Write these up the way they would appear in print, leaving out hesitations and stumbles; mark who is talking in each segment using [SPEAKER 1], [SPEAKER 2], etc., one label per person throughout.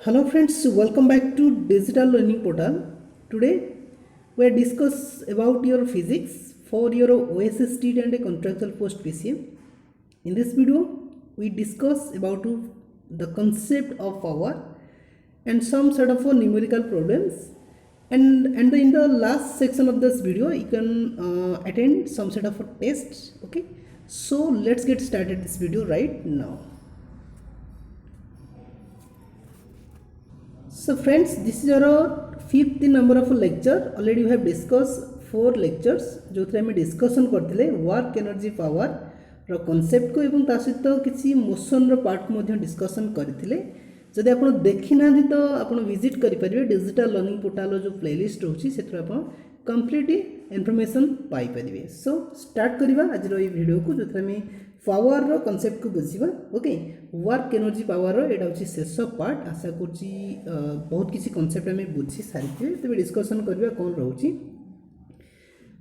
[SPEAKER 1] Hello friends, welcome back to Digital Learning Portal. Today we are discuss about your physics for your OSST and a contractual post PCM. In this video, we discuss about the concept of power and some sort of numerical problems. And in the last section of this video, you can attend some sort of a test. Okay, so let's get started this video right now. So friends, this is our fifth number of lecture. Already we have discussed four lectures जो थे हमें discussion करते work energy power रो concept को एवं ता सहित किसी motion रो part को डिस्कसन करते जदि आप देखी ना तो आप विजिट करेंगे डिजिटल लर्निंग पोर्टाल जो प्लेलिस्ट रोचे से कंप्लीट इनफॉरमेशन पाई परिवे. सो स्टार्ट करवा आज ये वीडियो को जो आम पावर रो कॉन्सेप्ट को बुझा. ओके, वर्क एनर्जी पावर एटा हूँ शेष पार्ट. आशा कर बहुत किसी कॉन्सेप्ट आम बुझी सारी तेज डिस्कसन करवा कौन रोचे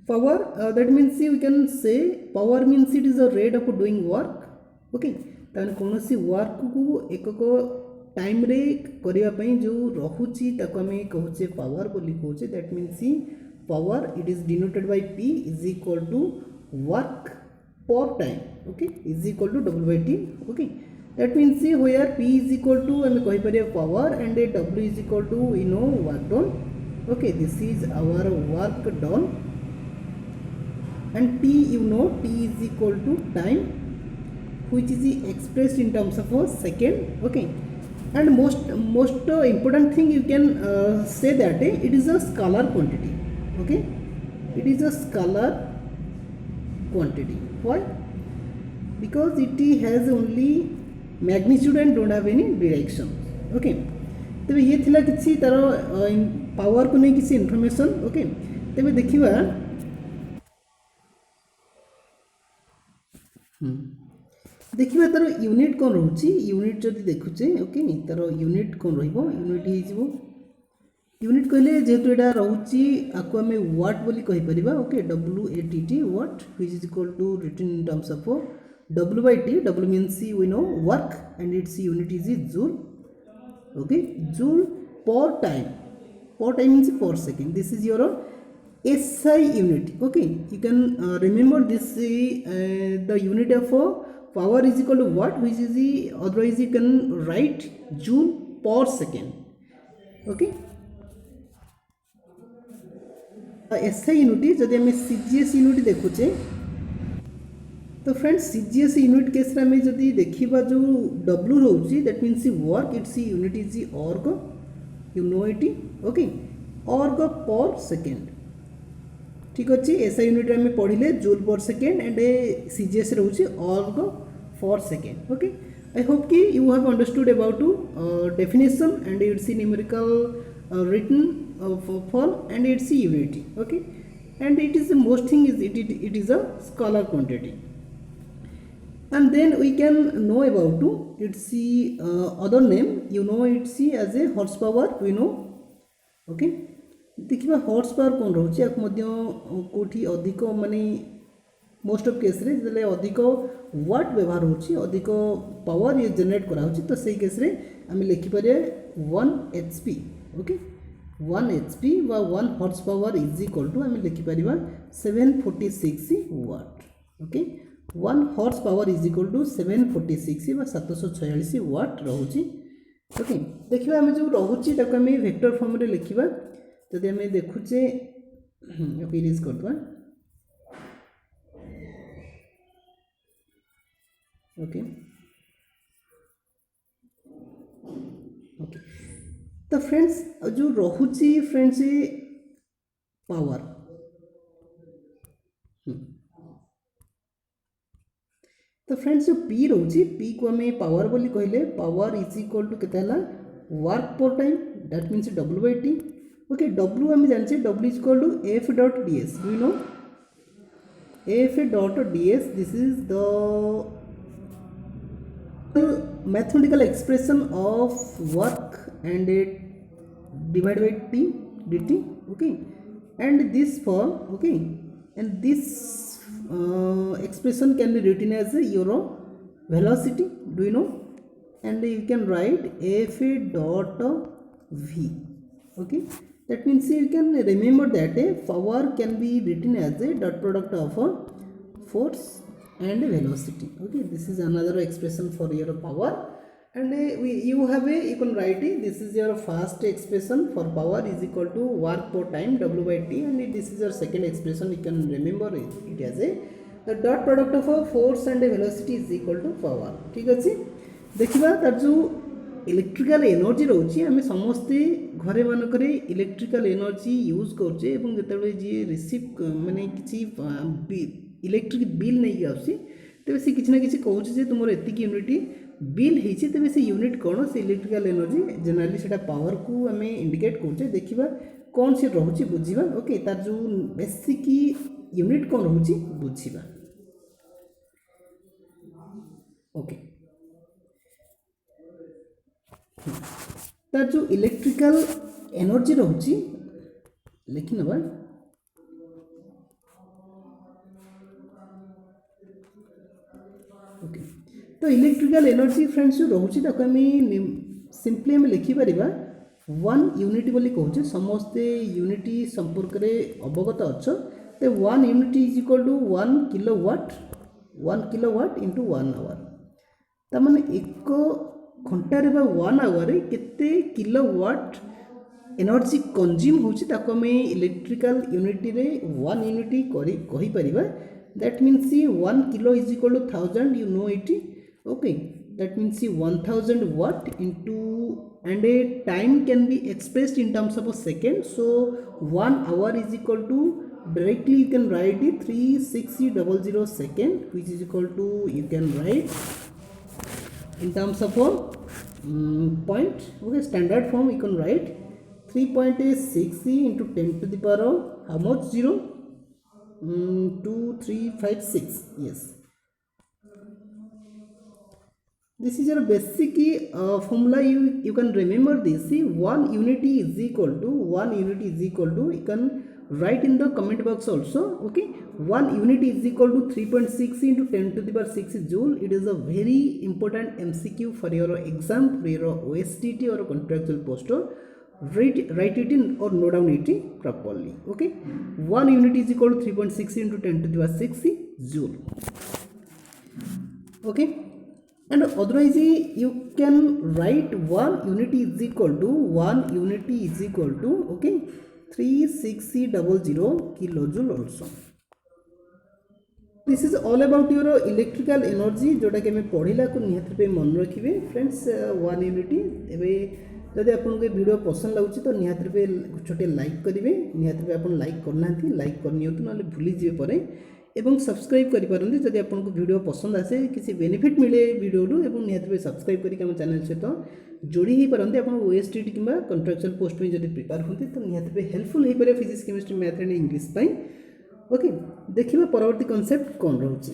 [SPEAKER 1] power. That means we can say power means it is a rate of doing work. Okay, ताने कौन सी वर्क को एक टाइम रे करने जो रोचे आम कहे पावर बोली कहे. That means power it is denoted by P is equal to work per time. Okay, is equal to W by T. Okay, that means where P is equal to I कही पारे power and W is equal to we know work done. Okay, this is our work done and T you know T is equal to time which is expressed in terms of a second. Okay, and most important thing you can say that it is a scalar quantity. Okay, it is a scalar quantity. Why? Because it has only magnitude and don't have any direction. Okay, तबे ये थिला किसी तार power को नहीं किसी information. Okay, तबे देखिबा देखिबा तार यूनिट कौन रोची. यूनिट जदि देखुचे ओके तार यूनिट कौन रहिबो. यूनिट हे जिवो यूनिट कहले जेहेतु एटा रोची आको आम वाट बोली कहि परिबा. Okay, WATT watt which is equal to written in terms of W by T. W means we know work and its unit is joule. Okay, joule per time. Per time means per second. This is your SI unit. Okay, you can remember this the unit of power is equal to watt, which is otherwise you can write joule per second. Okay, SI unit जदि आम CGS unit देखुचे तो friends CGS unit case आम जदि देखा जो W रोचे that means work its unit is erg. You know it. Okay, erg per second. ठीक अच्छे, SI यूनिट आम पढ़ले joule per second and CGS रोचे erg per second. Okay, I hope कि you have understood about definition and its numerical written for and its unity. Okay, and it is the most thing is it is a scalar quantity. And then we can know about its other name. You know it's as a horsepower. We know. Okay, देखिबा horse power कौन रोचे या कोठी अधिक माने most of case रे जले अधिक वाट व्यवहार होची अधिक पावर ये जनरेट करा होची तो सही केस रे हम लिखि पारे 1 HP. ओके, 1 HP वा 1 horse power is equal to आम लिखिपर 746 watt. Okay, 1 horse power is equal to 746 वा 746 वाट रोचे. ओके, देखिए आम जो रोचे आम वेक्टर फॉर्म रे लिखा. जदि आम देखुचे इरेज करदे. ओके ओके, तो फ्रेंड्स जो रोचे फ्रेंड्स पावर तो फ्रेंड्स जो P रोचे P को आम पावर बोली कहले पावर इज इक्वल टू केते हला work per time. That means W by T. Okay, W आम जाने W is equal to F dot ds. We know F dot ds. This is the mathematical expression of work and it divided by T dt. Okay, and this form. Okay, and this expression can be written as your velocity. Do you know? and you can write Fa dot V. Okay, that means you can remember that a power can be written as a dot product of a force and velocity. Okay, this is another expression for your power, and you have a, you can write it, this is your first expression for power is equal to work per time W by T, and this is your second expression. You can remember it as a the dot product of a force and a velocity is equal to power. ठीक अच्छे देखा तार जो electrical energy रोचे आम समस्ते घरे मानक इलेक्ट्रिकल एनर्जी यूज करुचे जो जी रिसीव माने किसी इलेक्ट्रिक बिल नहीं आसी तेज सी किसी ना कि कहूँ तुम एतिक यूनिट बिल होती तेज से यूनिट कौन से इलेक्ट्रिकल एनर्जी जनरली से पावर को आम इंडिकेट करुचे देखा कौन सी रोचे बुझा ओके तार जो बेसिक यूनिट कौन रोचे बुझा ओके तार जो इलेक्ट्रिकल एनर्जी रोचे लिखी नवा ओके तो इलेक्ट्रिकल एनर्जी फ्रेंड्स जो रोचे सिंपली आम लिखिपर 1 यूनिट बोली कहूँ समस्ते यूनिट संपर्क में अवगत अच्छ तो 1 unit is equal to 1 kilowatt into 1 hour तमाने एक घंटार 1 आवर केते किलोवाट एनर्जी कंज्यूम होमें इलेक्ट्रिकल यूनिट रे 1 यूनिट कही परिबा that means 1 kilo is equal to 1000 you know it okay that means 1000 watt into and a time can be expressed in terms of a second, so 1 hour is equal to directly you can write it 3600 second, which is equal to you can write in terms of a point. Okay, standard form you can write 3.6 into 10 to the power of how much 0 2356. Yes, this is your basic formula. You can remember this. See, 1 unit is equal to you can write in the comment box also. Okay, 1 unit is equal to 3.6 into 10 to the power 6 joule. It is a very important MCQ for your exam, for your OSTT or contractual poster. Write it in or note down it properly. Okay, 1 unit is equal to 3.6 into 10 to the power 6 joule. Okay, and otherwise you can write 1 unit is equal to okay 3600 kilojoule also. This is all about your electrical energy जोटा कि हमें पढ़ला को निहात पे मन रखिए friends 1 unit एवं जदि आपको वीडियो पसंद लगुच तो निहात पे छोटे लाइक करेंगे निहात पे आप लाइक करना लाइक करनी ना भूली जी पर एवं सब्सक्राइब करें जदि आपको वीडियो पसंद आसे किसी बेनिफिट मिले वीडियो एवं निहाती सब्सक्राइब करके आम चैनल सहित जोड़ी हो पारती आप ओएसटीटी कि कंट्राक्चुअल पोस्ट में जब प्रिपेयर होती तो निहाती हेल्पफुल हो पारे physics chemistry math and English okay देखिए परवर्ती कॉन्सेप्ट कौन रोचे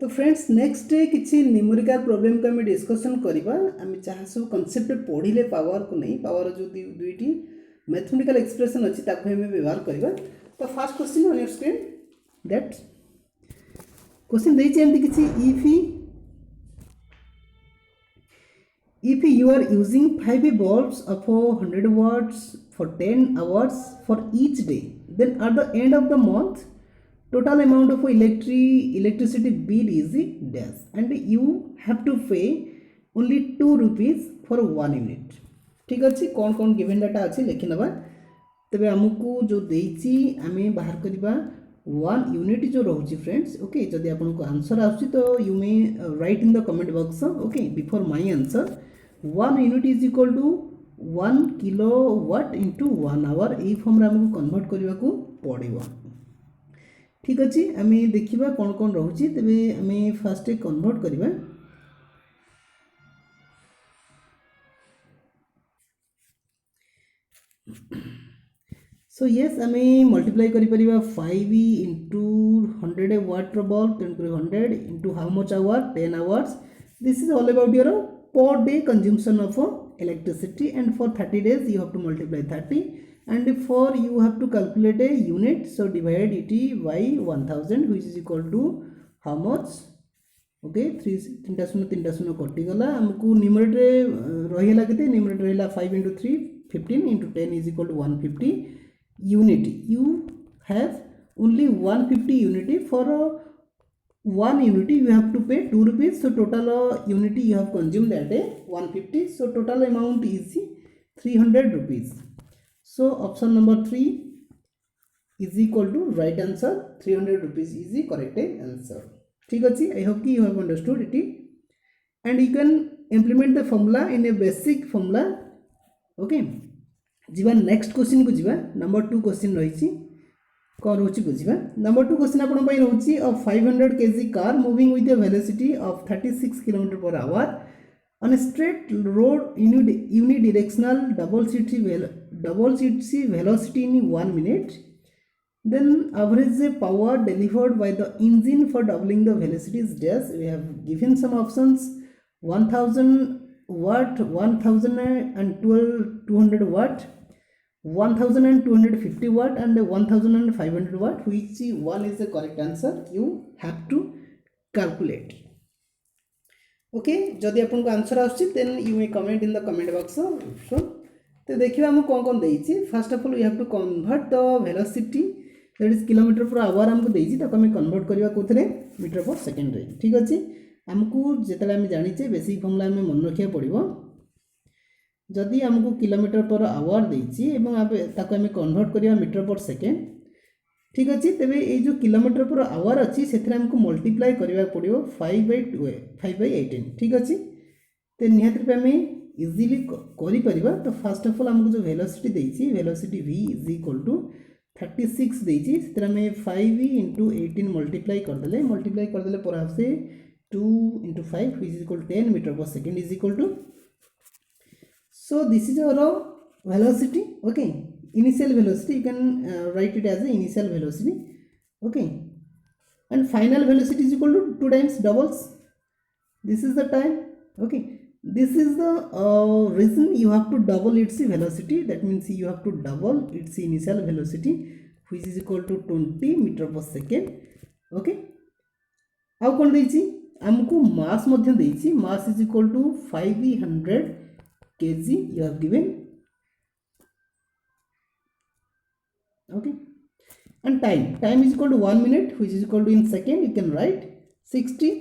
[SPEAKER 1] तो फ्रेंड्स नेक्स्ट किसी न्यूमेरिकल प्रॉब्लम को आम डिस्कसन करवा आम जहाँ सब कॉन्सेप्ट पढ़ले पावर को नहीं पावर जो दुईटी मैथमेटिकल एक्सप्रेशन अच्छी आम व्यवहार करवा तो fast question on your screen that question देती किसी if you are using 5 bulbs of 100 watts for 10 hours for each day, then at the end of the month total amount of electricity bill is dash and you have to pay only 2 rupees for 1 unit. ठीक अच्छे कौन कौन given data अच्छे लिखि नवा तबे हमको जो देइछि आमे बाहर करबा 1 यूनिट जो रोची फ्रेंड्स ओके जदि आपनको आंसर आछि तो you may write in the comment box okay before my answer 1 unit is equal to 1 kilowatt into 1 hour यही फॉर्म रे हमको कन्वर्ट करबा को पड़िबो ठीक अच्छे आम देखा कौन कौन रोचे तेरे आम फास्ट कन्वर्ट करवा सो यस आम मल्टीप्लाई कर 5 into 100 watt bulb 100 into how much hour 10 hours this is all about your per day consumption of electricity, and for 30 days you have to multiply 30, and for you have to calculate a unit, so divide it by 1000 which is equal to how much? Okay 3 शून्य कटिगला आमको numerator रहीला केते numerator रहीला 5 into 3 15 into 10 is equal to 150 unit. You have only 150 unity. For 1 unity you have to pay 2 rupees, so total unity you have consumed that day 150, so total amount is 300 rupees. So option number 3 is equal to right answer. 300 rupees is the correct answer. ठीक अच्छी. I hope you have understood it, and you can implement the formula in a basic formula. Okay, जीवा next question को जीवा. Number 2 question रही कौन रोची बुझा. Number 2 question आपण पई रोची अ 500 kg car moving with a velocity of 36 km/h on a straight road unidirectional double shift velocity in 1 minute. Then average power delivered by the engine for doubling the velocity is dash. We have given some options: 1000 watt, 1012 200 watt, 1250 watt, and 1500 watt. Which one is the correct answer? You have to calculate. Okay, जदि आपन को answer आछि then you may comment in the comment box. So तो देखिबा हम कोन देछि. First of all we have to convert the velocity, that is kilometre per hour हमको देछि, ताको हम कन्वर्ट करबा कोथरे मीटर पर सेकंड रे. ठीक अछि. हमको जेतले हम जानिचे बेसिक फॉर्मूला में मन रखिया पड़िबो. जदि हमको किलोमीटर पर आवर देछि एवं ताको हम कन्वर्ट करबा मीटर पर सेकंड. ठीक अछि. तबे ए जो किलोमीटर पर आवर अछि सेथरे हमको मल्टीप्लाई करबा पड़िबो 5/18. ठीक अछि. ते निहात पे हम इजीली करि परिबा. तो फर्स्ट ऑफ ऑल हमको जो वेलोसिटी देछि, velocity v is equal to 36 देछि, सेथरे हम 5 into 18 मल्टीप्लाई कर देले पर आपसे 2 into 5 which is equal to 10 meter per second is equal to. So this is our velocity. Okay, initial velocity, you can write it as the initial velocity. Okay, and final velocity is equal to 2 times doubles. This is the time. Okay, this is the reason you have to double its velocity. That means you have to double its initial velocity which is equal to 20 meter per second. Okay, how कौन देछि हमको mass मध्य देछि. Mass is equal to 500 kg you have given. Okay, and time is equal to 1 minute which is equal to in second. You can write 60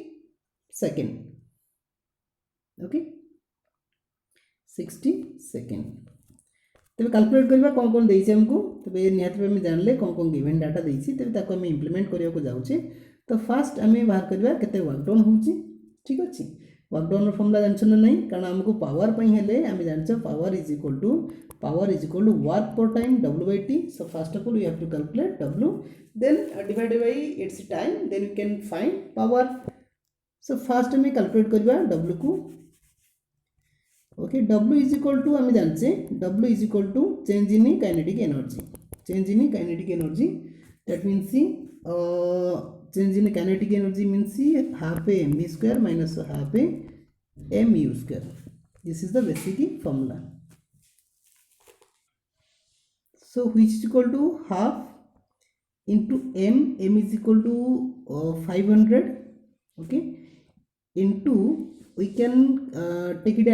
[SPEAKER 1] second. Okay, 60 second. तबे calculate करबा कोन देछि हमको. तबे निहात पे हम जानले कोन गिवन डाटा देछि, तबे ताको हम इंप्लीमेंट करिया को जाउछे. तो फर्स्ट हमें बाहर करबा केते वर्क डाउन होउछि. ठीक अछि. वर्क डाउन रो फॉर्मूला जानछन नै, कारण हमको पावर पई हेले हम जानछ power is equal to work per time W/T. So first of all we have to calculate W, then divide by its time, then you can find power. So first हमें calculate करबा W को. Okay, W is equal to हमें जानछे W is equal to change in kinetic energy. That means change in kinetic energy means half a mv square minus half a mu square. This is the basic formula. So which is equal to half into m is equal to 500. Okay, into we can take it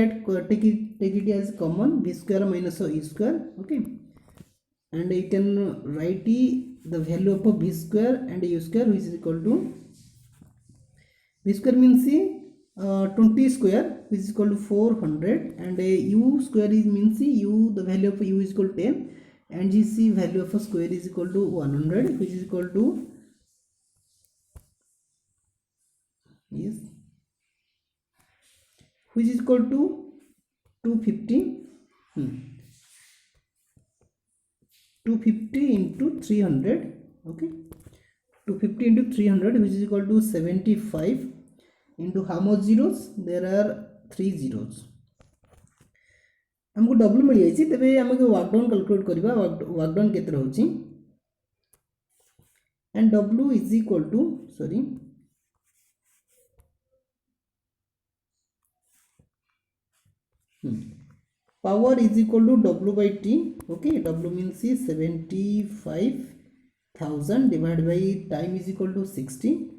[SPEAKER 1] as common, b square minus e square. Okay, and you can write the value of b square and u square which is equal to, b square means 20 square which is equal to 400, and u square is means the value of u is equal to 10, and GC value of a square is equal to 100 which is equal to which is equal to 250 into 300. Okay, 250 into 300 which is equal to 75 into how much zeros? There are 3 zeros. हमको W मिल जाइए. तबे हमको work done calculate करबा. Work done केते रहउची, and W is equal to power is equal to W by T. Okay, W means 75,000 divided by time is equal to 60.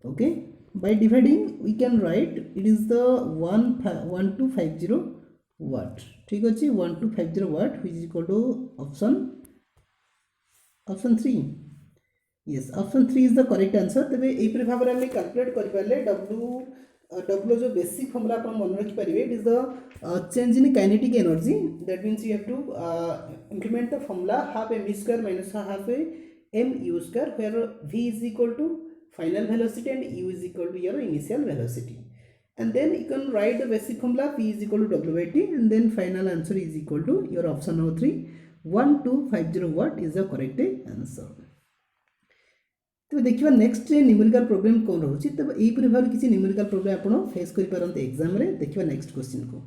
[SPEAKER 1] Okay, by dividing we can write it is the 1250 watt. ठीक अच्छे 1250 watt which is equal to option 3. Yes, option 3 is the correct answer. तेरे एपरी भाव में calculate कर पारे W जो basic formula आप मन रखि पारे it is the change in kinetic energy. That means you have to implement the formula half m square minus half a m u square where v is equal to final velocity and u is equal to your initial velocity. And then you can write the basic formula p is equal to w by t and then final answer is equal to your option number 3 1250 watt is the correct answer. तो देखिए next numerical problem कौन रोचे. तो यहीपरि भाव किसी numerical problem आप face करेंगे exam रे. देखिए नेक्स्ट क्वेश्चन को.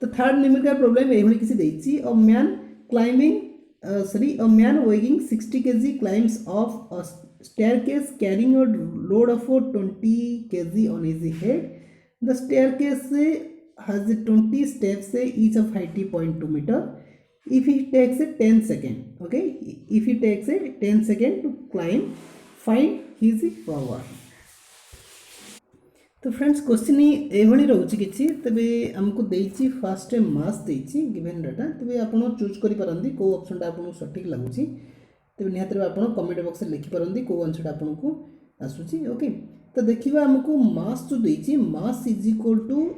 [SPEAKER 1] तो थर्ड न्यूमेरिकल प्रॉब्लम ये किसी देछि a man climbing a man weighing 60 kg climbs off a staircase carrying a load of 20 kg on his head. The staircase has 20 steps each of height 0.2 meter. If he takes 10 second, okay, if he takes 10 second to climb, find his power. तो friends question ये रोचे कि तेरे आमको देछि fast मास देछि given data. तेरे आप चूज करें कौ ऑप्शन आपको सठिक लगुच. तेरे निहत आप कमेंट बॉक्स में लिखिपारती कौ आंसर आपको आसूची. ओके, तो देखा आमको मास जो देछि mass is equal to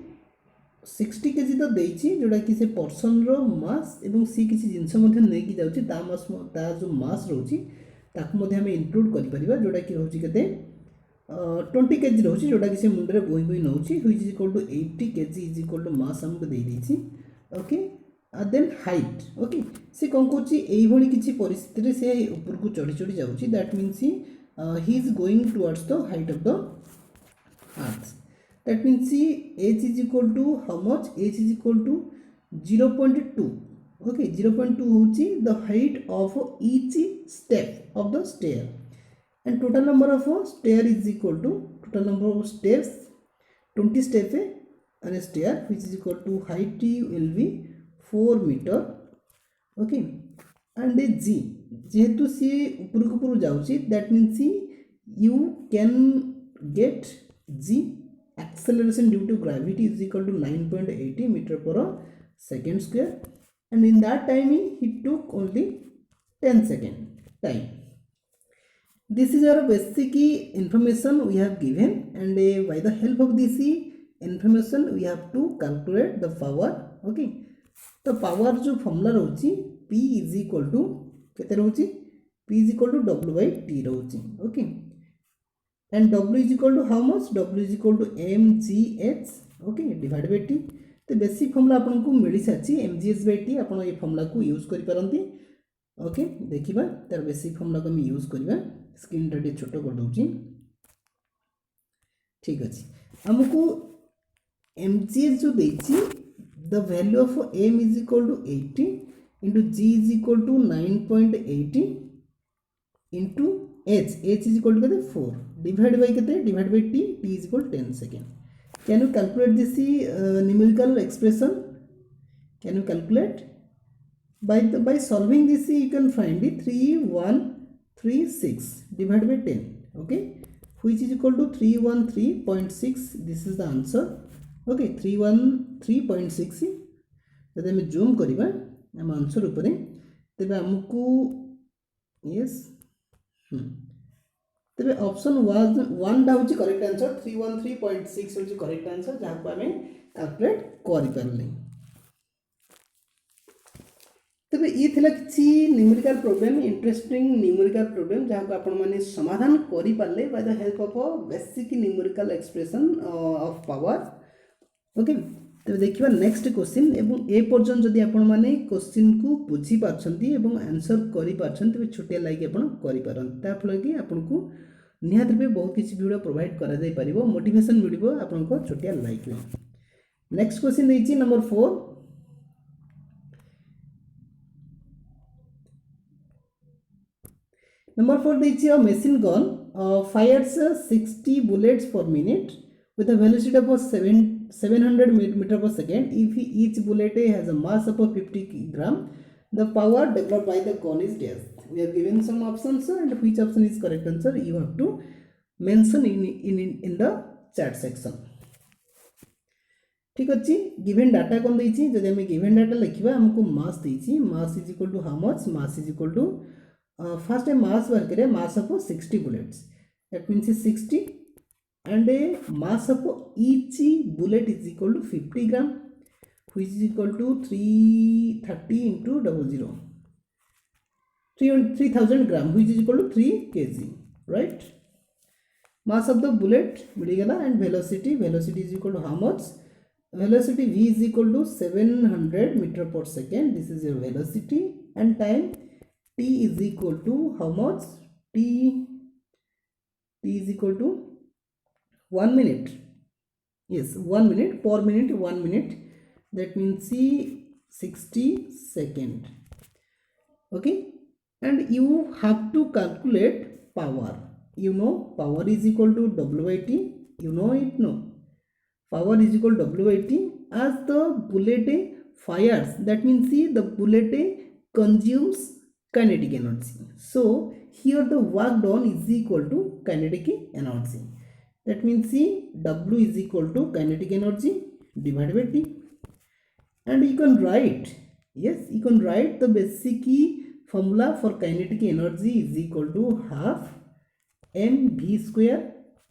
[SPEAKER 1] 60 KG तो देछि जोड़ा कि से पर्सन रो मास एवं सी किसी जिनस नहीं जाऊँगी जो मास रोची ताकू इनक्लूड कर जोड़ा कि रोचे के 20 केजी रोचे जोटा कि से मुंडे बोई बोई नौ हुई is equal to 80 KG is equal to mass आमको दे देछि. Okay, then height. ओके, से कौन कौन यही किसी परिस्थिति से ऊपर को चढ़ी चढ़ी जाऊँगी. That means he is going towards the height of the earth. That means h is equal to how much? H is equal to 0.2. Okay, 0.2 होची the height of each step of the stair. And total number of stair is equal to total number of steps 20 steps on a stair which is equal to height will be 4 meter. Okay, and a g जेहेतु सी ऊपर को ऊपर जाउची that means you can get g acceleration due to gravity is equal to 9.80 meter per second square and in that time he took only 10 second time. This is our basic information we have given and by the help of this information we have to calculate the power. Okay, तो power जो formula रोची P is equal to केते रोची P is equal to W by T रोची. Okay, and W is equal to how much? W is equal to mgh. Okay, divided by t. तो basic formula आपको मिल सारी mgh by t. आप ये formula को use करें. Okay, देखा तार बेसिक फॉर्मूला को यूज करवा. स्क्रीन टा छोट कर दूची. ठीक अच्छे, आमको mgh जो देछि the value of m is equal to 80 into g is equal to 9.80 into h is equal to 4 divided by केते divided by t is equal to 10 second. Can you calculate this numerical expression? Can you calculate by solving this you can find it 3136 divided by 10. Okay, which is equal to 313.6. this is the answer. Okay, 313.6 जब आम zoom करवा आम answer उपरे तेज आमको yes तेज option 1 टा होची correct answer. 313.6 होची correct answer जहाँ को आम कैलकुलेट कर पारे. तेज ये थिला किसी numerical problem interesting numerical problem जहाँ को आपण माने समाधान करि पारले by the help of basic numerical expression of power. Okay, तेज देखिए नेक्स्ट क्वेश्चन एवं ए पर्यटन जदि आपण माने क्वेश्चन को बुझी पारछंती एवं आंसर करि पारछंती तेज छोटिया लाइक आपण करि पारन ता फल कि आपनको निहात रूपे बहुत किसी वीडियो प्रोवाइड करा जाय परिबो. मोटिवेशन मिलिबो आपनको छोटिया लाइक में. नेक्स्ट क्वेश्चन देछि नंबर 4. Number 4 देछि a machine gun fires 60 bullets per minute with a velocity of 700 meter per second. If each bullet has a mass of 50 gram, the power developed by the gun is dash. We have given some options, and which option is correct answer you have to mention in the chat section. ठीक अच्छे given data कौन देछि जदि हम given data लिखिबा हमको mass देछि mass is equal to how much mass is equal to first time mass work करे mass of 60 bullets that means 60 and a mass of each bullet is equal to 50 gram which is equal to 330 into 00 3000 gram which is equal to 3 kg, right? Mass of the bullet midigala and velocity is equal to how much? Velocity v is equal to 700 meter per second. This is your velocity, and time t is equal to how much? T is equal to 1 minute. Yes, 1 minute per minute 1 minute, that means 60 second. Okay, and you have to calculate power. You know power is equal to W by T. You know it, no? Power is equal to W by T. As the bullet fires, that means the bullet consumes kinetic energy. So here the work done is equal to kinetic energy. That means W is equal to kinetic energy divided by T. And you can write, yes, you can write the basic formula for kinetic energy is equal to half mv square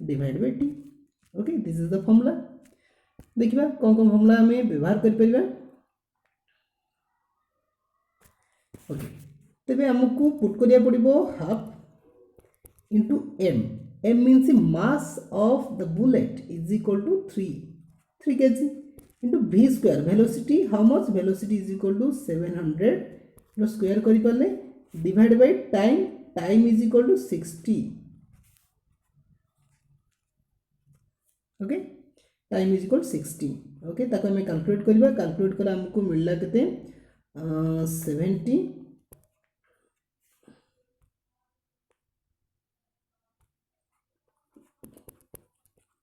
[SPEAKER 1] divided by T. Okay, this is the formula. देखिबा कौन कौन formula हमें व्यवहार कर परिबा. Okay, तबे हमकु put करिया पड़िबो half into m. m means mass of the bullet is equal to 3 kg into v square. Velocity how much? Velocity is equal to 700 रो स्क्वायर करि परले divide by time. Time is equal to 60. Okay, time is equal 60. Okay, ताको हमें calculate करबा. Calculate कला हमको मिलला केते 70.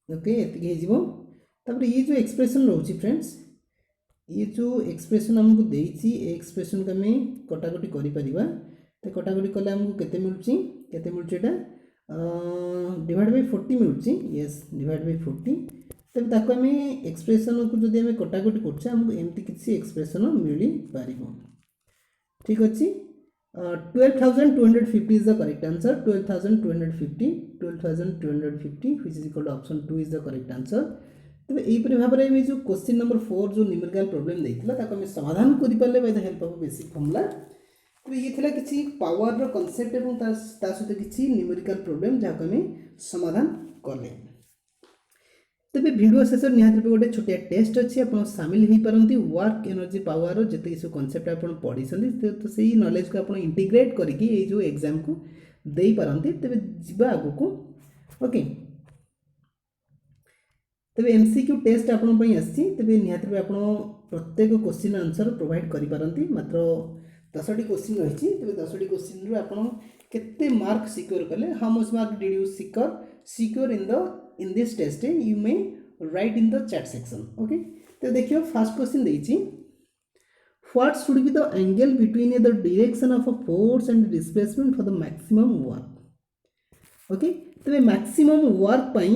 [SPEAKER 1] ओके, एति हे जीवो. तब ये जो एक्सप्रेशन रहउची फ्रेंड्स, ये जो एक्सप्रेशन हमको देइची ए एक्सप्रेशन का हमें कटाकटी करि परिबा. तो कटाकटी कले हमको केते मिलुची एटा डिवाइड बाय 40 मिलुची. Yes, divide by 40. तब ताको हमें एक्सप्रेशन को जदि हमें कटाकटी करछे हमको एमती किसी एक्सप्रेशन मिली पारिबो. ठीक अछि, 12,250 is the correct answer. 12,250 which is equal to option 2 is the correct answer. तबे एई परि भाबरे हम जो क्वेश्चन नंबर 4 जो न्यूमेरिकल प्रॉब्लम देइथिला ताको हम समाधान करि परले bye the help of basic formula. तबे ये थिला किछि पावर रो कांसेप्ट एवं ता सहित किछि न्यूमेरिकल प्रॉब्लम जाको हम समाधान करले. तबे वीडियो शेष निहाती गोटे छोटिया टेस्ट अच्छी आप सामिल हो पारती. वर्क एनर्जी पावर जिते सब कनसेप्ट आप पढ़ी तो सही नॉलेज को आप इंटीग्रेट करके ये जो एग्जाम को दे पारती. तबे जीवा आगु को. ओके, तबे एमसीक्यू टेस्ट आपण पई आसी. तबे निहाती आप प्रत्येक क्वेश्चन आंसर प्रोवाइड करि पारंती. मात्र 10टी क्वेश्चन रही. तबे 10टी क्वेश्चन रो आपण केते मार्क सिक्योर कले, how much mark did you secure in this test you may write in the chat section. Okay, तो देखियो फर्स्ट क्वेश्चन देछि, what should be the angle between the direction of a force and displacement for the maximum work. Okay, तो maximum work पई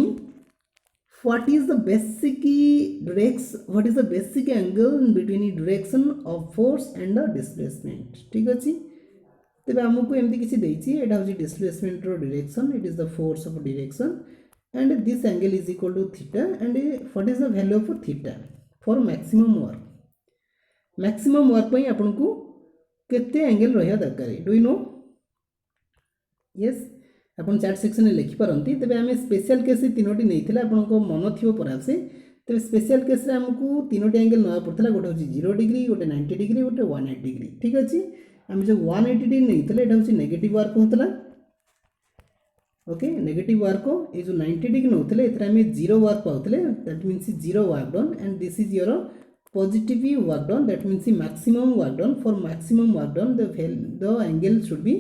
[SPEAKER 1] what is the basic angle between the direction of force and the displacement. ठीक अछि, तबे हमको एमती किछि देछि. एटा होछि displacement row direction, it is the force of direction, and this angle is equal to theta. And what is the value of theta for maximum work? Maximum work पई आपन को केते एंगल रहया दरकार. Do you no? यस, आपन chat section में लिखि पारंती. तबे हमें स्पेशल केस तीनोटी नैथिला आपन को मन थिबो परासे. तबे स्पेशल केस रे हमको तीनोटी एंगल नया पड़थला. गोटे होची 0 डिग्री, गोटे 90 डिग्री, गोटे 180 डिग्री. ठीक अछि, हम जो 180 डिग्री नैथिले एटा होची नेगेटिव वर्क होतला. ओके, नेगेटिव वर्क को ये जो 90 डिग्री नौतले एतरा में 0 वर्क पाउतले. That means 0 work done. And this is your positive work done. That means maximum work done. For maximum work done the angle should be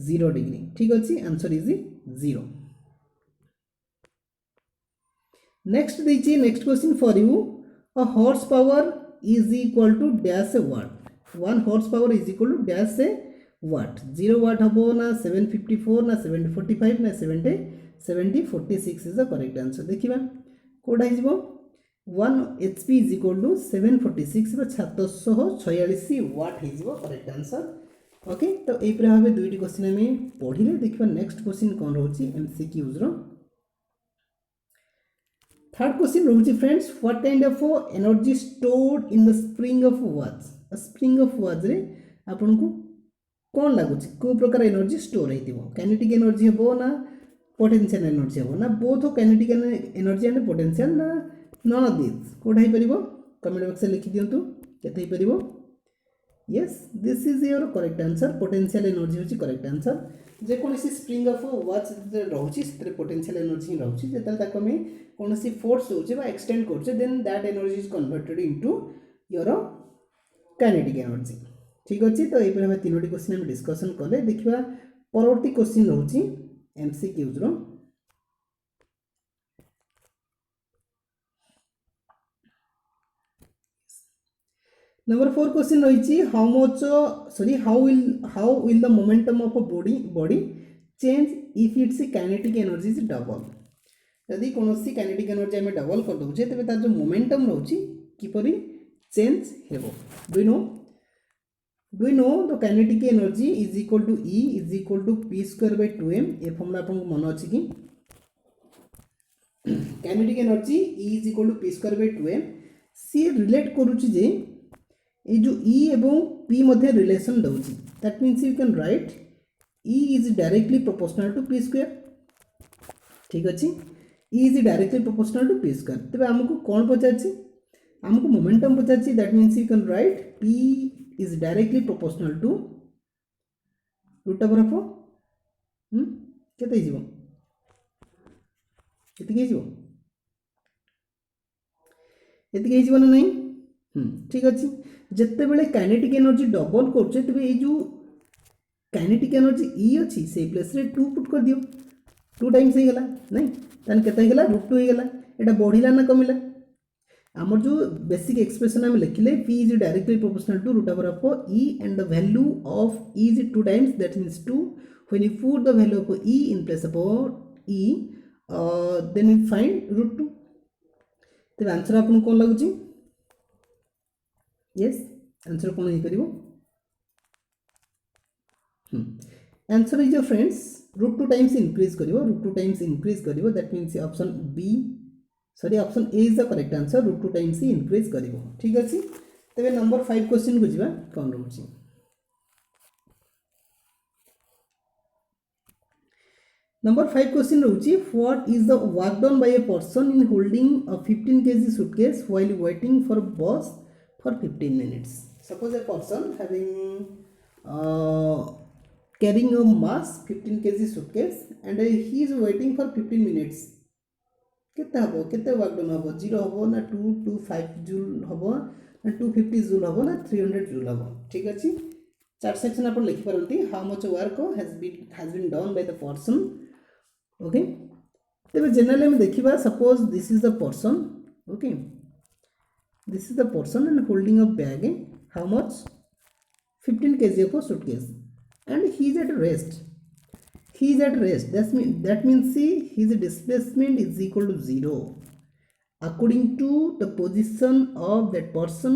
[SPEAKER 1] 0 degree. ठीक अछि, आंसर इज 0. नेक्स्ट देछि, next question for you. a horsepower is equal to dash a watt. 1 horsepower is equal to dash a watt. 0 watt habo na 754 na 745 na 746 is the correct answer. देखिबा कोडा हिजबो 1 HP is equal to 746 बा 746 watt हिजबो correct answer. Okay तो एई प्रकार भाबे दुईटी question हमें पढिले. देखिबा नेक्स्ट क्वेश्चन कोन रहउची एमसीक्यूज रो. थर्ड क्वेश्चन रहउची friends, what kind of energy stored in the spring of watch. Spring of watch रे आपन को कोन लागुची को प्रकार एनर्जी स्टोर हेतिबो. काइनेटिक एनर्जी हबो ना पोटेंशियल एनर्जी हबो ना both kinetic energy and potential ना नन ऑफ दिस. कोडा हे परिबो कमेंट बॉक्स में लिखि दियंतु केते हे परिबो. Yes this is your correct answer. Potential energy होची करेक्ट आंसर. जे कोनसी स्प्रिंग ऑफ वाच रहउची से पोटेंशियल एनर्जी रहउची जेतल ताको हम कोनसी फोर्स होची बा एक्सटेंड करछे then that energy is converted into your kinetic energy. ठीक अछि. तो एई पर हम तीनोटी क्वेश्चन हम डिस्कशन करले. देखिबा परवर्ती क्वेश्चन रहउची एमसीक्यूज रो. नंबर 4 क्वेश्चन रही how will the momentum of a body change if it's kinetic energy is double. यदि कौन काइनेटिक एनर्जी आम डबल कर दौचे तेज तार जो मोमेंटम रोचे किपरि चेंज हेबो. Do know the kinetic energy is equal to E is equal to P square by 2m. ए फॉर्मूला आपको मन अच्छी कि kinetic energy E is equal to P square by 2m. सी रिलेट करुच्ची जे ये जो E एवं P मध्य रिलेशन दउची. That means you can write E is directly proportional to P square. ठीक अच्छे. E is directly proportional to P square. तबे हमको कौन पचारछि हमको मोमेंटम पचारछि. That means you can write P is directly proportional to root over of केते हिजबो केते हिजबो एतिके हिजबो ना नहीं. ठीक अच्छे. जिते बड़े काइनेटिक एनर्जी डबल करछे तबे ए जो काइनेटिक एनर्जी ई अच्छी से प्लेस रे 2 पुट कर दियो. 2 टाइम्स हो गला नहीं तन केते हो गला √2 हो गला. एटा बढ़िला ना कमिला. हमर जो बेसिक एक्सप्रेशन हम लिखले p is directly proportional to root over of e and the value of e is 2 times that means 2. When you put the value of e in place of e then you find √2. तबे answer आपन कोन लागुची. Yes answer कौन हो करिवो. Answer is your friends √2 times increase करिवो. √2 times increase करिवो. That means option B sorry option A is the correct answer. √2 times ही increase करिवो. ठीक अछि. तबे नंबर 5 क्वेश्चन को जिबा कोन रहउची. नंबर 5 क्वेश्चन रहउची what is the work done by a person in holding a 15 kg suitcase while waiting for bus for 15 minutes. Suppose a person having carrying a mass 15 kg suitcase and he is waiting for 15 minutes. केते हबो केते work done हबो 0 हबो ना 225 joule हबो ना 250 joule हबो ना 300 जूल हबो. ठीक अछि. चार सेक्शन अपन लिखि परंती how much work has been done by the person. Okay तबे जनरली हम देखिबा suppose this is the person. Okay this is the person and holding a bag. How much 15 kg of a suitcase and he is at rest. That means see his displacement is equal to 0 according to the position of that person.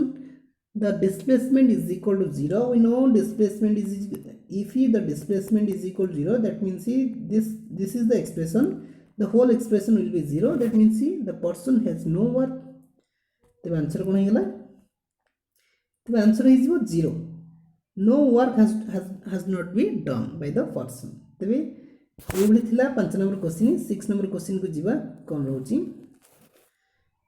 [SPEAKER 1] The displacement is equal to 0. We know displacement is if the displacement is equal to 0 that means see this is the expression. The whole expression will be 0. That means see the person has no work. तब answer कौन होगा. तब answer is 0. No work has not be done by the person. तबे ये थिला 5 number question. 6 number question को जीवा कौन रहउची.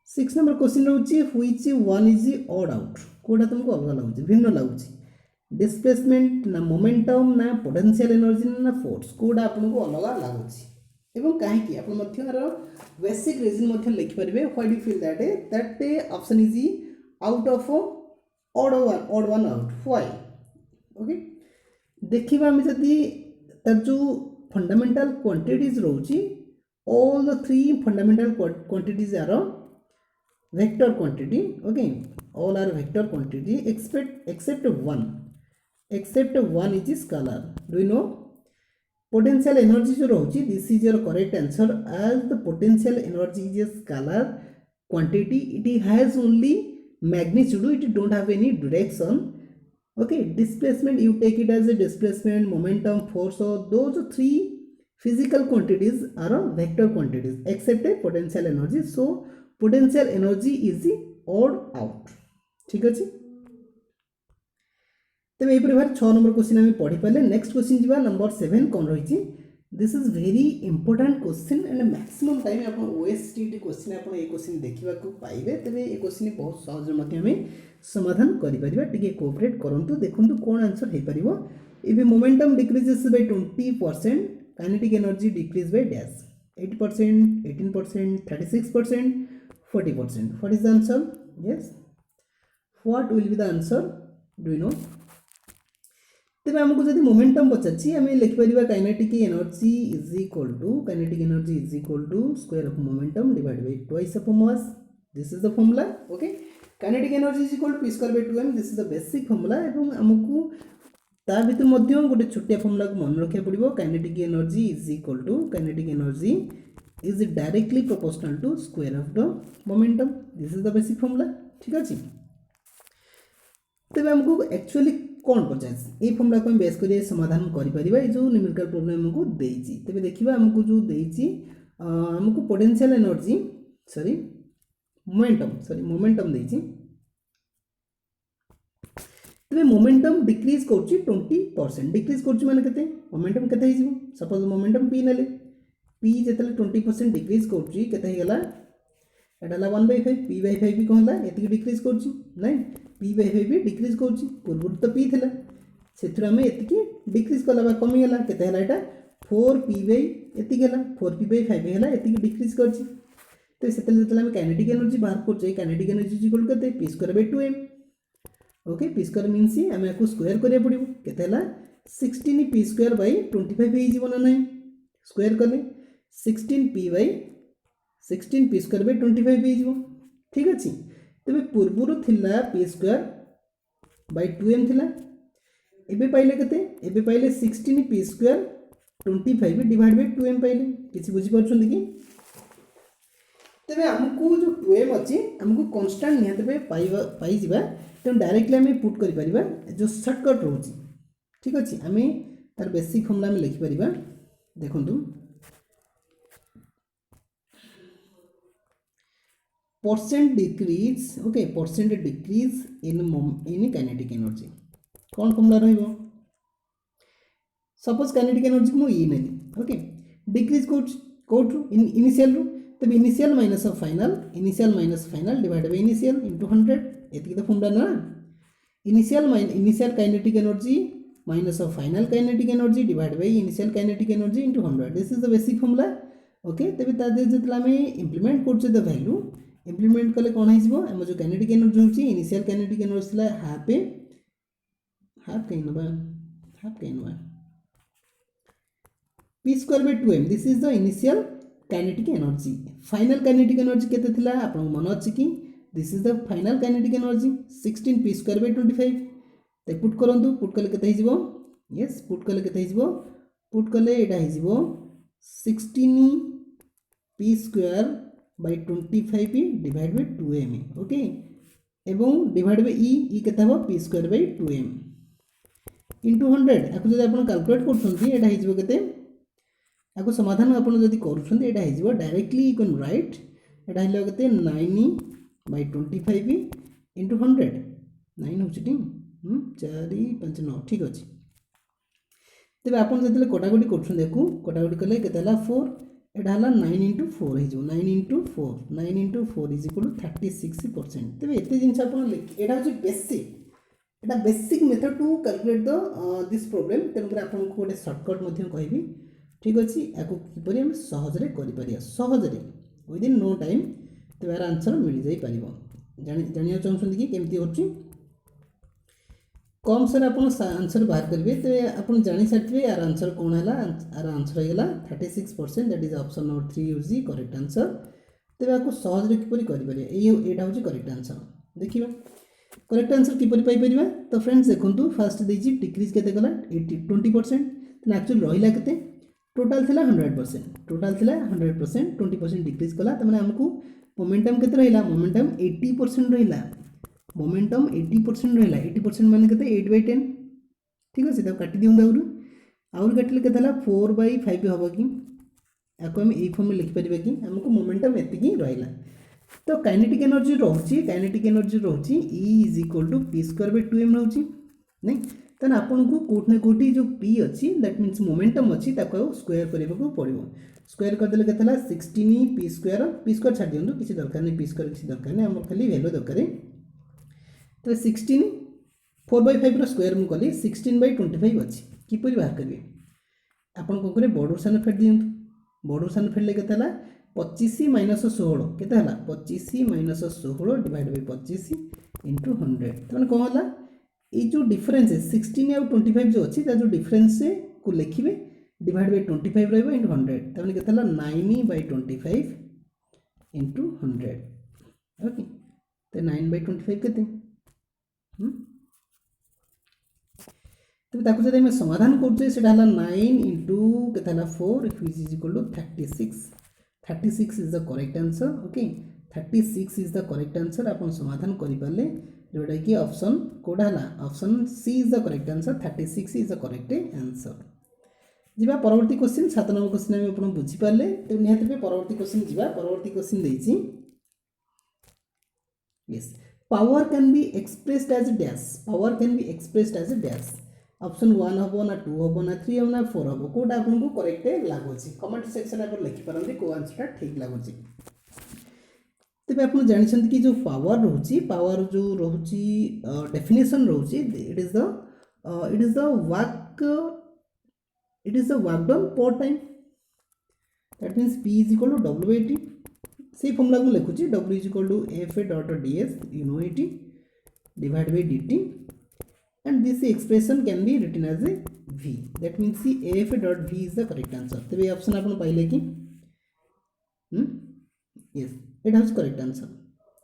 [SPEAKER 1] 6 नंबर क्वेश्चन रहउची which one is odd out. कोडा तुमको अलग लागुची भिन्न लागुची. डिस्प्लेसमेंट ना मोमेंटम ना पोटेंशियल एनर्जी ना फोर्स कोडा आपनको अलग लागुची एवं कहीं आप बेसिक रिजन लिखि पारे. Why do feel that option is out of odd one out. Why. Okay देखिबा हम जदी तर जो फंडामेंटल क्वांटिटीज रोची all the 3 fundamental quantities are vector quantity. Okay, all are vector quantity except one is scalar. Do you know potential energy जो रहुची, this is your correct answer, as the potential energy is a scalar quantity. It has only magnitude, it don't have any direction. Okay, displacement, you take it as a displacement, momentum, force, so those three physical quantities are vector quantities except a potential energy. So potential energy is the odd out. ठीक अच्छे, तेज यहीपर भाई 6 number question आम पढ़ी पारे. Next question जी number 7 कौन रही. This is very important question and maximum time आप OSTT question आप क्वेश्चन देखा पाइबे. तेज ये क्वेश्चन बहुत सहज आम समाधान करें. कोऑपरेट करूँ, देखो कौन आंसर हो पार. If momentum decreases by 20%, kinetic energy decrease by dash 8%, 18%, 36%, 40%. What is the answer? Yes, what will be the answer? Do you know? तेज आमको जब मोमेंटम पचार आम लिखिपर kinetic energy is equal to square of momentum divide by twice of mass. This is the formula. Okay, kinetic energy is equal to P square by 2m. This is the basic formula. एवं आमको ता भीतर गोटे छोटिया formula को मन रखा पड़ो. Kinetic energy is directly proportional to square of the momentum. This is the basic formula. ठीक अच्छे, तेज आमको एक्चुअली कौन पचार ये फॉर्मूला को बेस कर समाधान करें जो न्यूमेरिकल प्रॉब्लम आमको देती. तेज देखा आमको जो देती आमको पोटेंशियल एनर्जी मोमेंटम देती. तेज मोमेंटम डिक्रीज कर 20%. डिक्रीज कर माने केते मोमेंटम केते हो. सपोज मोमेंटम पी नेले, पी जिते 20% डिक्रीज करला एटा 1/5. p/5 भी कौन है डिक्रीज कर p/5 भी डिक्रीज कर. पूर्व तो पी था से आम ये डिक्रीज कला कमीगला के 4p/एतिक 4p/5 है ये डिक्रीज कर. तो से काइनेटिक एनर्जी बाहर कर काइनेटिक एनर्जी इक्वल के P square by 2m. Okay, P square means आम आपको स्क्वायर करा पड़ो के 16 पी स्क्वायर बाय 25 हो ना. स्क्वायर कले 16 पी स्क्वायर बाय 25 हो. ठीक अच्छे, तेज पूर्वर थिला पी स्क्वायर बाय 2m थिला. एबे पाइले केते? एबे पाइले 16 P square 25 divide by 2m पाइले. किसी बुझी पारछन कि? तेज आमको जो 2m अच्छी आमको कन्स्टांट निहत पाई जिबा. तेणु डायरेक्टली आम पुट कर जो सर्टकट रोचे. ठीक अच्छे, आम तार बेसिक फॉर्मूला आम लिखिपर. देखु percent decrease. Okay, percent decrease in kinetic energy कौन फॉर्मूला रहिबो. सपोज काइनेटिक एनर्जी को मुझे नेली. ओके, डिक्रीज कौटू इनिशियल. तब initial minus of final divide by initial into 100. ये तो फॉर्मूला ना. Initial kinetic energy minus of final kinetic energy divide by initial kinetic energy into 100. This is the basic formula. Okay, तबे जो आम implement कर the value implement कले कौन हो आम जो काइनेटिक एनर्जी होची इनिशियल काइनेटिक एनर्जी था हाफ कहीं P square by 2m. This is the initial kinetic energy. Final kinetic energy केते थिला आपन मन अछि कि? This is the final kinetic energy 16 P square bye 25. ते पुट करंतु, पुट कले केते हिजबो? यस, पुट कले केते हिजबो? पुट कले एटा हिजबो 16 P square bye 25 divide by 2m. Okay, एवं डिवाइड बाय ई केते हो P square by 2m into 100. आपको जब आप कैलकुलेट करछंती एटा हिजबो केते? आपको समाधान आप करूँ डायरेक्टली यू कैन राइट एटा हिलो केते 9/25 इंटू 100. 9 हो 4 5 9. ठीक अच्छे, तेज आप जो कटाकटी कटाकटी कले के 4 एटा 9 इंटू 4 हो 9 इंटू 4 इज इक्वल टू 36%. तेज ये जिन एटा हूँ basic method to calculate the this problem. तेणुकर आपको गोटे सर्टकट कहि. ठीक अच्छे, आपको किपर आम सहजरे कर सहजरे विदिन नो टाइम. तो यार आंसर मिल जाई पारिबो. जानिया चाहछन कि केमती होची कम सर आप आंसर बाहर करेंगे. तो आप जानी सारे यार आंसर कौन है. यार आंसर होगा 36%. That is option number 3 is the correct answer. तेज आपको सहज किपर करें यहाँ हूँ करेक्ट आंसर। देखिए करेक्ट आंसर किपर पाइपर। तो फ्रेंड्स देखो फास्ट देती डिक्रीज के गला 20%, एक्चुअली रहा के टोटाल थिला 100%, टोटाल थिला 100%, 20% डिक्रीज कला तमाने हमको मोमेंटम केते रहिला, मोमेंटम 80% रहिला, मोमेंटम 80% रहिला। 80% माने केते 8/10 ठीक अछि। तब काटि दियौ आउर काटिले केते हला 4/5 हबो कि याको हम ए फॉर्म में लिखि परिबे कि हमको मोमेंटम एतिकी रहिला। तो काइनेटिक एनर्जी रहउची, काइनेटिक एनर्जी रहउची E = p²/2m रहउची नहीं। तन आपन को कोठ ने कोठी जो p अछि दैट मींस मोमेंटम अछि ताको स्क्वायर करबा को पड़िबो। स्क्वायर कर देले केतला 16 p² छाड़ दियंतु किछि दरकार नै, p² किछि दरकार नै, हमर खाली वैल्यू दरकार। तो 16 4/5 रो स्क्वायर मु कली 16/25 अछि कि परि बाहर करबे आपन को करे बॉर्डर सान फेड दियंतु। बॉर्डर सान फेडले केतला 25 - 16 केते हला 25 - 16 डिवाइड बाय 25 * 100। तने कोन हला ए जो डिफरेंस है 16 और 25 जो अच्छी जो डिफरेंस को लिखिए डिवाइड बाय 25 रहिबो * 100 तने केतला 9/25 * 100 ओके। तो 9/25 केते तो ताको जदि हम समाधान करछे सेटा हला 9 * केते हला 4 = 36। 36 is the correct answer okay. 36 is the correct answer. अपन समाधान करि पाले जोटा कि ऑप्शन कोडा हला option C is the correct answer. 36 is the correct answer. जिबा परवर्ती क्वेश्चन 7 नंबर क्वेश्चन हम अपन बुझी पाले। तो निहाते पे परवर्ती क्वेश्चन जिबा। परवर्ती क्वेश्चन देछि yes power can be expressed as dash. Power can be expressed as dash. Option 1 हबो ना 2 हबो ना 3 हबो ना 4 हबो कोडा अपन को करेक्ट लागोछि कमेंट सेक्शन पर लिखि पारंती को आंसर ठीक लागोछि। तेज आप जानते कि जो पावर रोचे पावर जो रोचे डेफिनेशन रोचे it is the work done per time that means P = W/T से फॉर्मूला को लिखुची W = F/ds you know it divided by dt and this expression can be written as a V that means F.V is the correct answer। Tej option आपन पाइले कि yes Etah is correct answer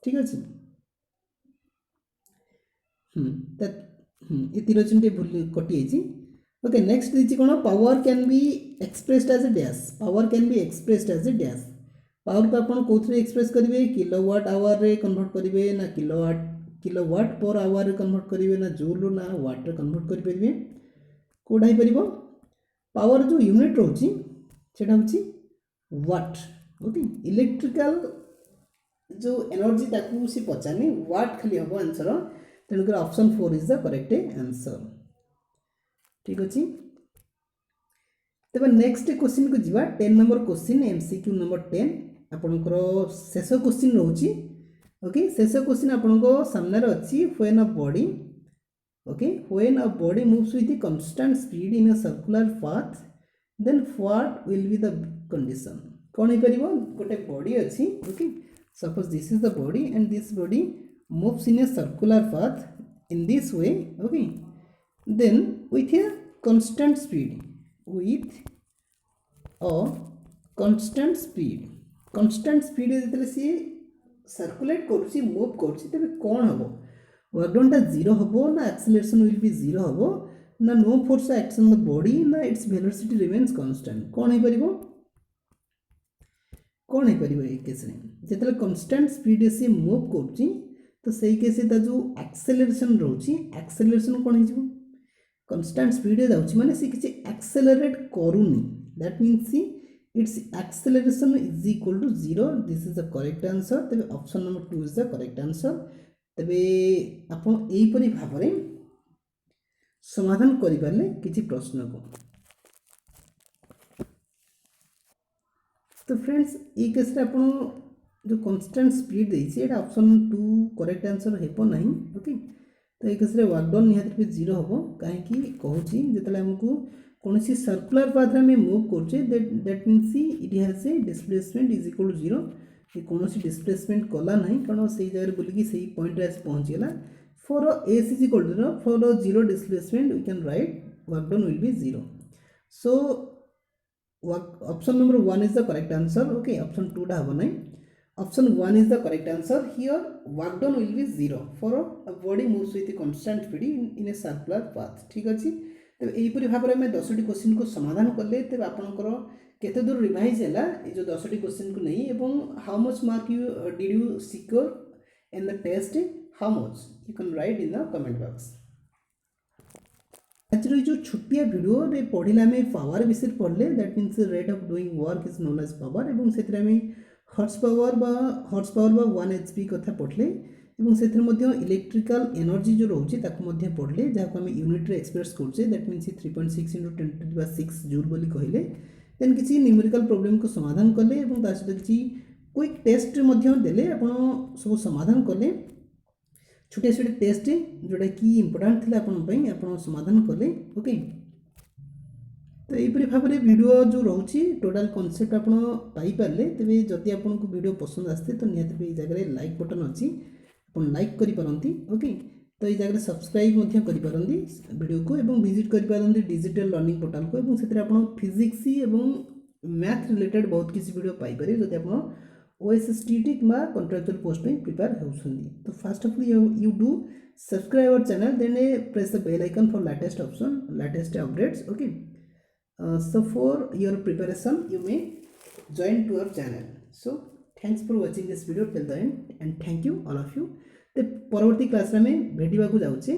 [SPEAKER 1] ठीक अछि। ये 3 चिन्ह भूल कटि आइछि ओके। नेक्स्ट दिछि कोन power can be expressed as a dash. Power can be expressed as a dash. Power को आपण कोथरे एक्सप्रेस करिवे किलोवाट आवर रे कन्वर्ट करिवे ना किलोवाट पर आवर रे कन्वर्ट करिवे ना जूल ना वाट रे कन्वर्ट करि परिवे कोडा ही परिबो। पावर जो यूनिट रहउछि सेटा होछि वाट ओके। इलेक्ट्रिकल जो एनर्जी ताकू से पचानी वाट खाली हम आंसर तेणुक option 4 is the correct answer ठीक अच्छे। तब नेक्स्ट क्वेश्चन को जीवा 10 नंबर क्वेश्चन MCQ नंबर 10 आपनकर शेष क्वेश्चन रोची ओके। शेष क्वेश्चन आपनको सामने अच्छी when a body okay when a body moves with constant speed in a circular path then what will be the condition. कौन हो परिबो गोटे बॉडी अच्छी okay suppose this is the body and this body moves in a circular path in this way okay then with a constant speed constant speed जेतले C circulate करूची move करूची तबे कोन हबो work done ता 0 हबो ना acceleration will be 0 हबो ना no force action the body ना इट्स वेलोसिटी रिमेन्स कांस्टेंट। कोन हो परिबो कौन हो पार ये केस जिते कन्स्टाट स्पीड से मूव कर तो सही केस जो एक्सेलरेशन रोची एक्सेलरेशन कौन हो कन्स्टाट स्पीड जाऊँगी माने सी किसी एक्सेलरेट करूनी दैट मीन्स सी its acceleration is equal to 0 this is the correct answer. तेज option number 2 is the correct answer. तेज आपन एहीपरि भाव समाधान करें किसी प्रश्न को। तो फ्रेंड्स ये केस रे आपण जो कांस्टेंट स्पीड देछि एटा ऑप्शन 2 करेक्ट आंसर हेबो नाही ओके। तो ये केस रे वर्क डन निहात पे 0 हबो काहे कि कहूची जेतले हमकु कोनसी सर्कुलर पाथ रे मूव करछे that means it has a displacement is equal to 0 ये कोनसी डिस्प्लेसमेंट कला नाही कारण सेही जगह बोली कि सेही पॉइंट रे पहुंची गेला for s is equal to for 0 displacement we can write work done will be 0 so option number 1 is the correct answer okay. Option 2 टा हबो नाही। Option 1 is the correct answer. Here work done will be 0 for a body moves with a constant speed in a circular path. ठीक अच्छे तेज यहीपरी भाव में 10टी question को समाधान कले तेज आपंकर केते दूर रिवाइज है ये जो 10टी क्वेश्चन को नहीं एवं how much mark you did you secure in the test, how much you can write in the comment box. आज जो छोटिया वीडियो रे पढ़िला में पावर विषय पढ़ले that means rate of doing work is known as power एवं से horse power बा 1 HP कथा पढ़ले एवं से इलेक्ट्रिकल एनर्जी जो रोचे पढ़ले जहाँ आम यूनिट रे एक्सप्रेस करछे दैट मीन्स 3.6 × 10⁻⁶ जूल बोली कहले। देन किसी न्यूमेरिकल प्रॉब्लम को समाधान कले एवं ता सहित किसी क्विक टेस्ट देले आपण सब समाधान कले छोटे छोटे टेस्ट जोटा कि इंपोर्टेंट थिला आपण समाधान कले। ओके तो यहीपरी भाव में वीडियो जो रोचे टोटाल कॉन्सेप्ट आप पाइपारे तेज जदि आपको वीडियो पसंद आसते तो निहत ये जगह लाइक बटन अच्छी आप लाइक करिपारंती। ओके तो ये जगह सब्सक्राइब करिपारंती वीडियो को एवं विजिट करिपारंती डिजिटल लर्निंग पोर्टल को एवं से फिजिक्स एवं मैथ रिलेटेड बहुत किसी वीडियो पाइपर जदि आप OSSTT कॉन्ट्रैक्चुअल पोस्ट में प्रिपेयर होउछंदी। तो first of all you do subscribe our channel then press the bell icon for latest updates. Okay so for your preparation you may join to our channel. So thanks for watching this video till the end and thank you all of you. तो परवर्ती class में भेटिबा को जाउचे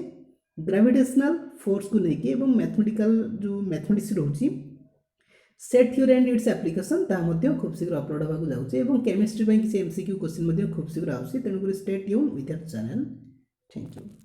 [SPEAKER 1] gravitational force को लेके एवं mathematical जो mathematics रोची set theory and its application ता मध्ये खूब शीघ्र अपलोड होगा को जाउचे एवं केमिस्ट्री ପାଇଁ କିଛି MCQ क्वेश्चन मध्ये खूब शीघ्र आउची तेणु stay tune with our channel. Thank you.